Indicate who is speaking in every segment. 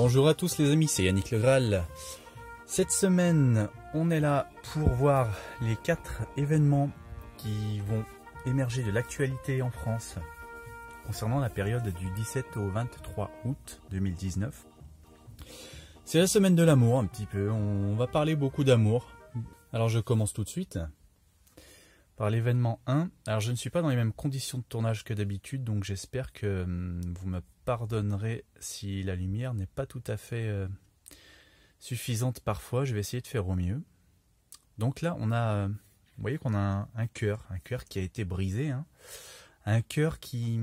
Speaker 1: Bonjour à tous les amis, c'est Yannick Le Graal. Cette semaine, on est là pour voir les 4 événements qui vont émerger de l'actualité en France concernant la période du 17 au 23 août 2019. C'est la semaine de l'amour un petit peu, on va parler beaucoup d'amour. Alors je commence tout de suite par l'événement 1. Alors je ne suis pas dans les mêmes conditions de tournage que d'habitude, donc j'espère que vous me pardonnerez si la lumière n'est pas tout à fait suffisante parfois. Je vais essayer de faire au mieux. Donc là on a, vous voyez qu'on a un cœur qui a été brisé, hein. Un cœur qui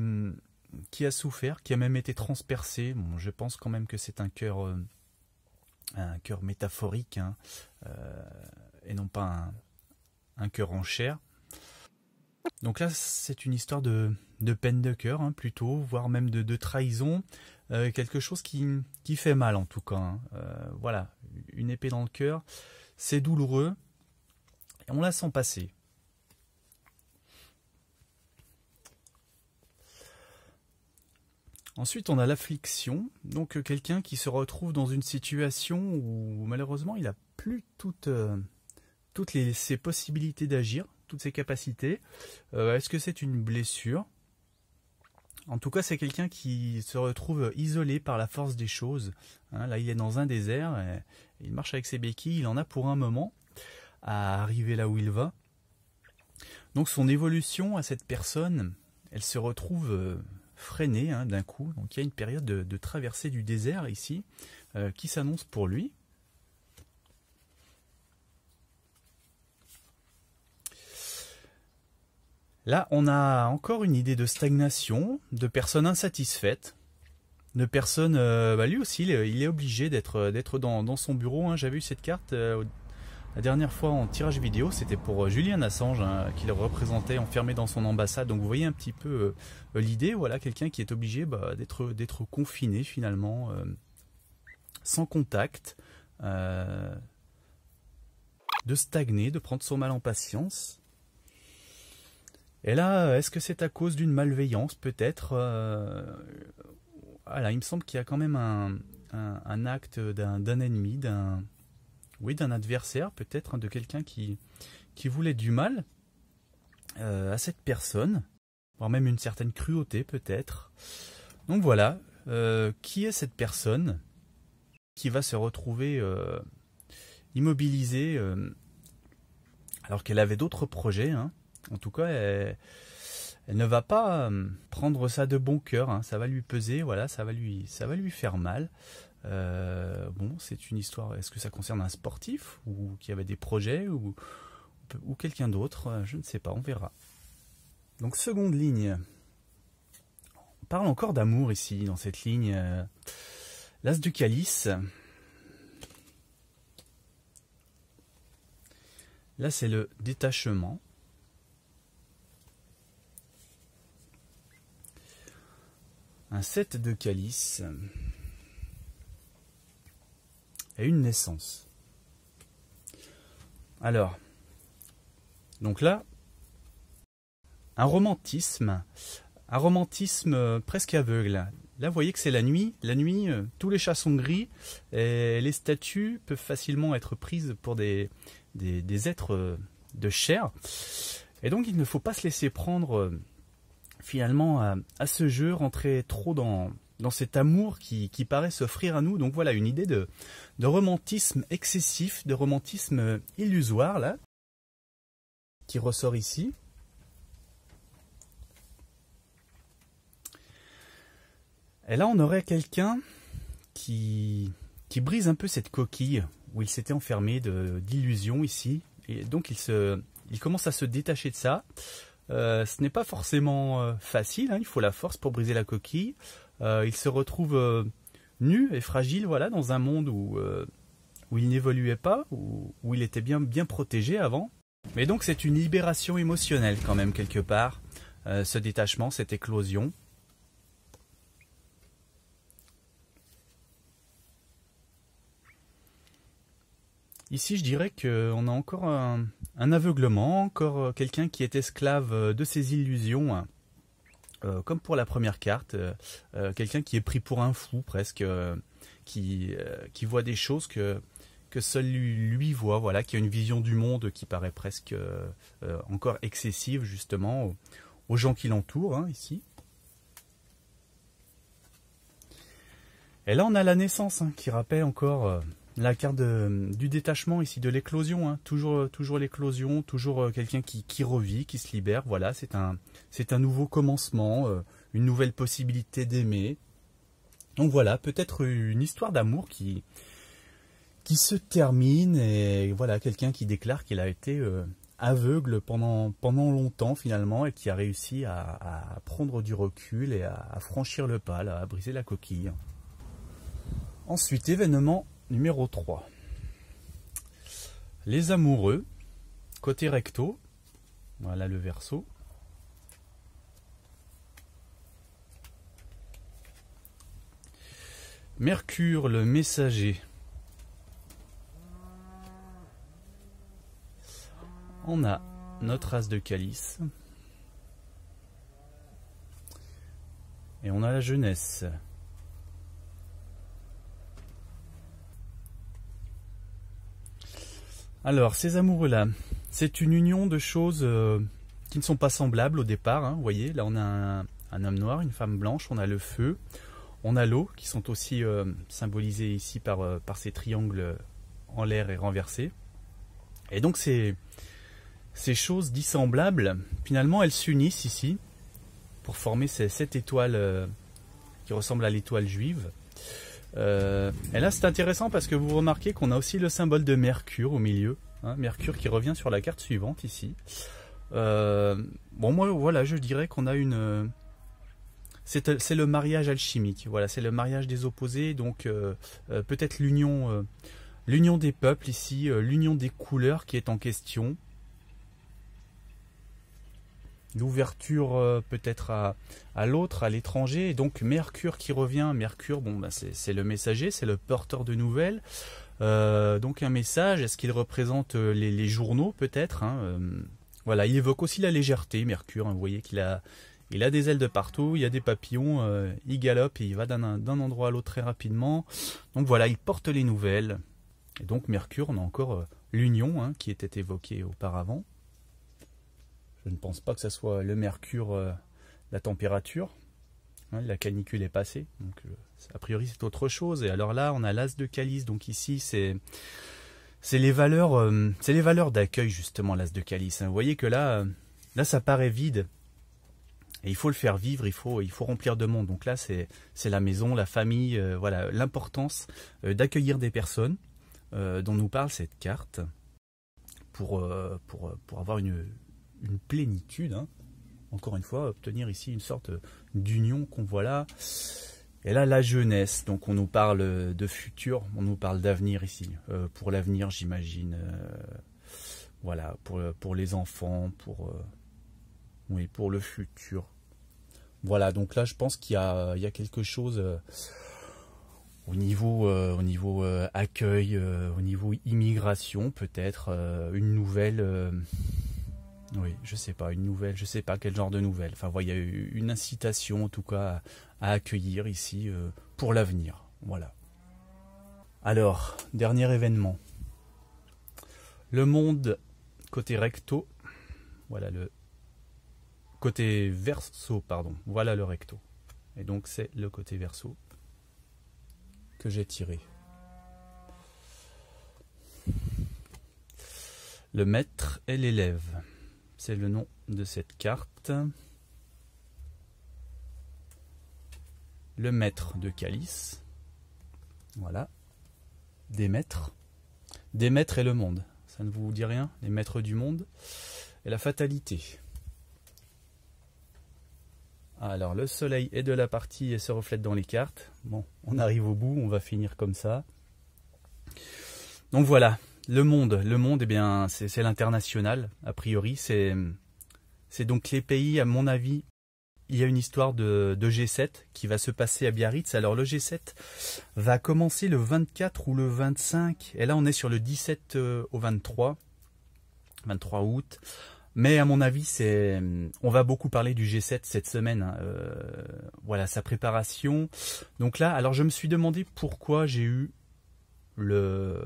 Speaker 1: a souffert, qui a même été transpercé. Bon, je pense quand même que c'est un cœur métaphorique, hein, et non pas un cœur en chair. Donc là, c'est une histoire de peine de cœur, hein, plutôt, voire même de trahison, quelque chose qui fait mal en tout cas, hein. Voilà, une épée dans le cœur, c'est douloureux, et on la sent passer. Ensuite, on a l'affliction, donc quelqu'un qui se retrouve dans une situation où malheureusement il n'a plus toutes ses possibilités d'agir, toutes ses capacités. Est-ce que c'est une blessure? En tout cas, c'est quelqu'un qui se retrouve isolé par la force des choses, hein. Là, il est dans un désert, et il marche avec ses béquilles, il en a pour un moment à arriver là où il va. Donc son évolution à cette personne, elle se retrouve freinée, hein, d'un coup. Donc il y a une période de traversée du désert ici qui s'annonce pour lui. Là, on a encore une idée de stagnation, de personnes insatisfaites, de personnes... lui aussi, il est obligé d'être dans son bureau, hein. J'avais eu cette carte la dernière fois en tirage vidéo, c'était pour Julian Assange, hein, qui le représentait enfermé dans son ambassade. Donc vous voyez un petit peu l'idée, voilà, quelqu'un qui est obligé d'être confiné finalement, sans contact, de stagner, de prendre son mal en patience. Et là, est-ce que c'est à cause d'une malveillance peut-être? Voilà, il me semble qu'il y a quand même un acte d'un ennemi, d'un adversaire peut-être, hein, de quelqu'un qui voulait du mal à cette personne, voire même une certaine cruauté peut-être. Donc voilà, qui est cette personne qui va se retrouver immobilisée alors qu'elle avait d'autres projets, hein. En tout cas, elle ne va pas prendre ça de bon cœur, hein. Ça va lui peser, voilà, ça va lui faire mal. Bon, c'est une histoire. Est-ce que ça concerne un sportif ou qui avait des projets ou quelqu'un d'autre? Je ne sais pas, on verra. Donc seconde ligne. On parle encore d'amour ici dans cette ligne. L'as du calice. Là, c'est le détachement. Un 7 de calice et une naissance. Alors, donc là, un romantisme presque aveugle. Là, vous voyez que c'est la nuit. La nuit, tous les chats sont gris et les statues peuvent facilement être prises pour des êtres de chair. Et donc, il ne faut pas se laisser prendre finalement à ce jeu, rentrer trop dans cet amour qui paraît s'offrir à nous. Donc voilà, une idée de romantisme excessif, de romantisme illusoire, là, qui ressort ici. Et là, on aurait quelqu'un qui brise un peu cette coquille où il s'était enfermé d'illusions ici. Et donc, il commence à se détacher de ça. Ce n'est pas forcément facile, hein, il faut la force pour briser la coquille. Il se retrouve nu et fragile, voilà, dans un monde où il n'évoluait pas, où il était bien protégé avant. Mais donc c'est une libération émotionnelle quand même quelque part, ce détachement, cette éclosion. Ici, je dirais qu'on a encore un aveuglement, encore quelqu'un qui est esclave de ses illusions, comme pour la première carte, quelqu'un qui est pris pour un fou presque, qui voit des choses que seul lui voit, voilà, qui a une vision du monde qui paraît presque encore excessive justement aux gens qui l'entourent, hein, ici. Et là on a la naissance, hein, qui rappelle encore la carte du détachement ici, de l'éclosion, hein. Toujours l'éclosion, toujours quelqu'un qui revit, qui se libère, voilà, c'est un nouveau commencement, une nouvelle possibilité d'aimer. Donc voilà, peut-être une histoire d'amour qui se termine, et voilà, quelqu'un qui déclare qu'il a été aveugle pendant longtemps finalement, et qui a réussi à prendre du recul et à franchir le pas, là, à briser la coquille. Ensuite, événement numéro 3. Les amoureux, côté recto, voilà le Verseau. Mercure, le messager. On a notre as de calice. Et on a la jeunesse. Alors, ces amoureux-là, c'est une union de choses qui ne sont pas semblables au départ, hein. Vous voyez, là on a un homme noir, une femme blanche, on a le feu, on a l'eau, qui sont aussi symbolisés ici par ces triangles en l'air et renversés. Et donc ces choses dissemblables, finalement elles s'unissent ici pour former cette étoile qui ressemble à l'étoile juive. Et là c'est intéressant parce que vous remarquez qu'on a aussi le symbole de Mercure au milieu, hein, Mercure qui revient sur la carte suivante ici. Bon, moi voilà, je dirais qu'on a c'est le mariage alchimique, voilà, c'est le mariage des opposés, donc peut-être l'union des peuples ici, l'union des couleurs qui est en question. L'ouverture peut-être à l'autre, à l'étranger, et donc Mercure qui revient. Mercure, bon, bah, c'est le messager, c'est le porteur de nouvelles. Donc un message, est-ce qu'il représente les journaux peut-être, hein, voilà, il évoque aussi la légèreté, Mercure, hein, vous voyez qu'il a des ailes de partout, il y a des papillons, il galope et il va d'un endroit à l'autre très rapidement. Donc voilà, il porte les nouvelles. Et donc Mercure, on a encore l'union, hein, qui était évoquée auparavant. Je ne pense pas que ce soit le Mercure, la température. Hein, la canicule est passée, donc a priori c'est autre chose. Et alors là, on a l'as de calice, donc ici c'est les valeurs d'accueil justement, l'as de calice. Hein. Vous voyez que là ça paraît vide. Et il faut le faire vivre, il faut remplir de monde. Donc là c'est la maison, la famille, voilà, l'importance d'accueillir des personnes dont nous parle cette carte pour avoir une plénitude, hein. Encore une fois, obtenir ici une sorte d'union qu'on voit là. Et là, la jeunesse, donc on nous parle de futur, on nous parle d'avenir ici, pour l'avenir j'imagine, voilà, pour les enfants, oui, pour le futur. Voilà, donc là je pense qu'il y a quelque chose au niveau accueil, au niveau immigration peut-être, une nouvelle... oui, je sais pas, une nouvelle, je sais pas quel genre de nouvelle. Enfin, il y a eu une incitation en tout cas à accueillir ici pour l'avenir. Voilà. Alors, dernier événement. Le monde côté recto. Voilà le côté Verseau, pardon. Voilà le recto. Et donc c'est le côté Verseau que j'ai tiré. Le maître et l'élève. C'est le nom de cette carte. Le maître de calice. Voilà. Des maîtres. Des maîtres et le monde. Ça ne vous dit rien? Les maîtres du monde. Et la fatalité. Alors, le soleil est de la partie et se reflète dans les cartes. Bon, on arrive au bout, on va finir comme ça. Donc voilà. Le monde, eh bien, c'est l'international, a priori. C'est donc les pays, à mon avis. Il y a une histoire de G7 qui va se passer à Biarritz. Alors le G7 va commencer le 24 ou le 25. Et là, on est sur le 17 au 23 août. Mais à mon avis, on va beaucoup parler du G7 cette semaine. Hein. voilà sa préparation. Donc là, alors je me suis demandé pourquoi j'ai eu le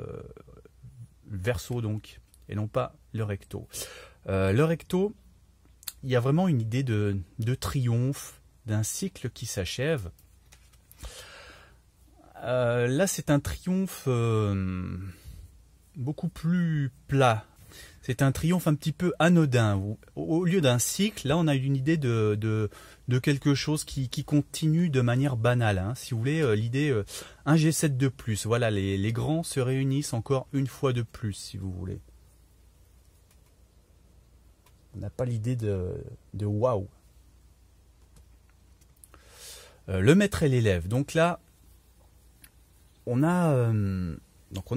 Speaker 1: verso donc et non pas le recto. Le recto, il y a vraiment une idée de triomphe, d'un cycle qui s'achève. Là, c'est un triomphe beaucoup plus plat. C'est un triomphe un petit peu anodin. Au lieu d'un cycle, là, on a une idée de quelque chose qui continue de manière banale. Hein. Si vous voulez, l'idée, un G7 de plus. Voilà, les grands se réunissent encore une fois de plus, si vous voulez. On n'a pas l'idée de waouh. Le maître et l'élève. Donc là, on a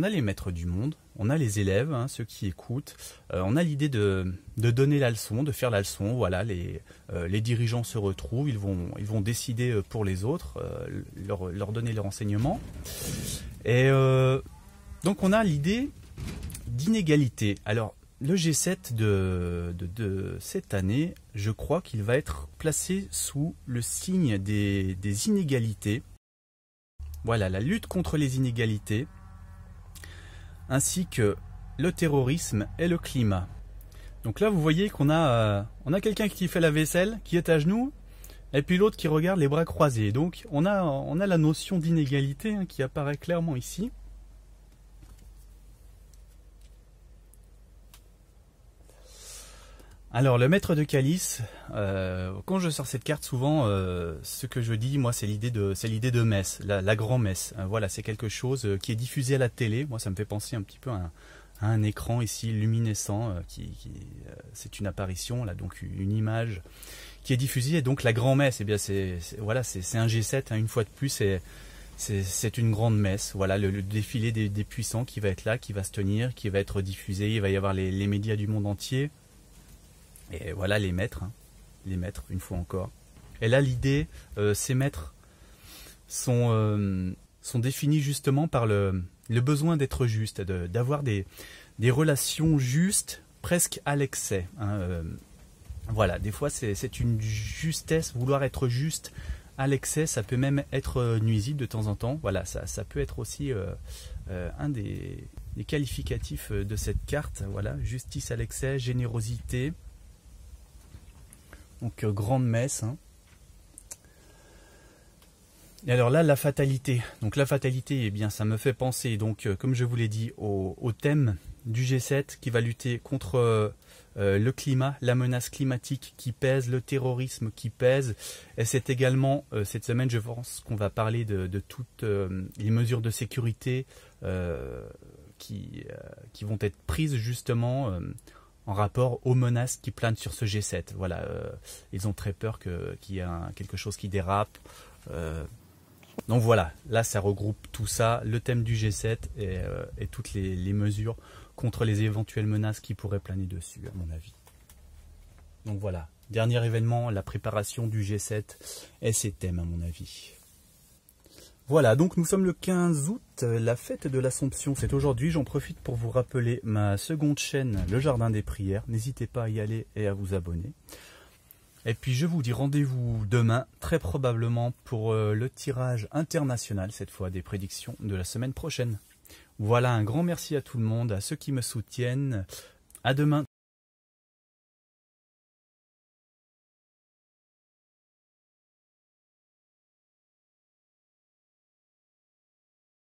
Speaker 1: les maîtres du monde, on a les élèves, hein, ceux qui écoutent. On a l'idée de donner la leçon, de faire la leçon. Voilà, les dirigeants se retrouvent, ils vont décider pour les autres, leur donner leur enseignement. Et donc on a l'idée d'inégalité. Alors le G7 de cette année, je crois qu'il va être placé sous le signe des inégalités. Voilà, la lutte contre les inégalités, ainsi que le terrorisme et le climat. Donc là, vous voyez qu'on a quelqu'un qui fait la vaisselle, qui est à genoux, et puis l'autre qui regarde les bras croisés. Donc on a la notion d'inégalité hein, qui apparaît clairement ici. Alors le maître de calice, quand je sors cette carte, souvent ce que je dis, moi, c'est l'idée de messe, la grand-messe. Voilà, c'est quelque chose qui est diffusé à la télé. Moi, ça me fait penser un petit peu à un écran ici luminescent, c'est une apparition, là, donc une image qui est diffusée. Et donc la grand-messe, eh bien, c'est un G7, hein, une fois de plus, c'est une grande messe. Voilà, le défilé des puissants qui va être là, qui va se tenir, qui va être diffusé. Il va y avoir les médias du monde entier. Et voilà les maîtres, une fois encore. Et là, l'idée, ces maîtres sont définis justement par le besoin d'être juste, d'avoir des relations justes, presque à l'excès. Hein. Voilà, des fois, c'est une justesse, vouloir être juste à l'excès, ça peut même être nuisible de temps en temps. Voilà, ça peut être aussi un des qualificatifs de cette carte. Voilà, justice à l'excès, générosité. Donc grande messe. Hein. Et alors là, la fatalité. Donc la fatalité, eh bien, ça me fait penser, donc, comme je vous l'ai dit, au thème du G7 qui va lutter contre le climat, la menace climatique qui pèse, le terrorisme qui pèse. Et c'est également, cette semaine, je pense qu'on va parler de toutes les mesures de sécurité qui vont être prises justement en rapport aux menaces qui planent sur ce G7. Voilà, ils ont très peur qu'il y ait quelque chose qui dérape. Donc voilà, là ça regroupe tout ça, le thème du G7 et toutes les mesures contre les éventuelles menaces qui pourraient planer dessus, à mon avis. Donc voilà, dernier événement, la préparation du G7 et ses thèmes, à mon avis. Voilà, donc nous sommes le 15 août, la fête de l'Assomption, c'est aujourd'hui. J'en profite pour vous rappeler ma seconde chaîne, Le Jardin des Prières. N'hésitez pas à y aller et à vous abonner. Et puis je vous dis rendez-vous demain, très probablement pour le tirage international, cette fois des prédictions de la semaine prochaine. Voilà, un grand merci à tout le monde, à ceux qui me soutiennent. À demain.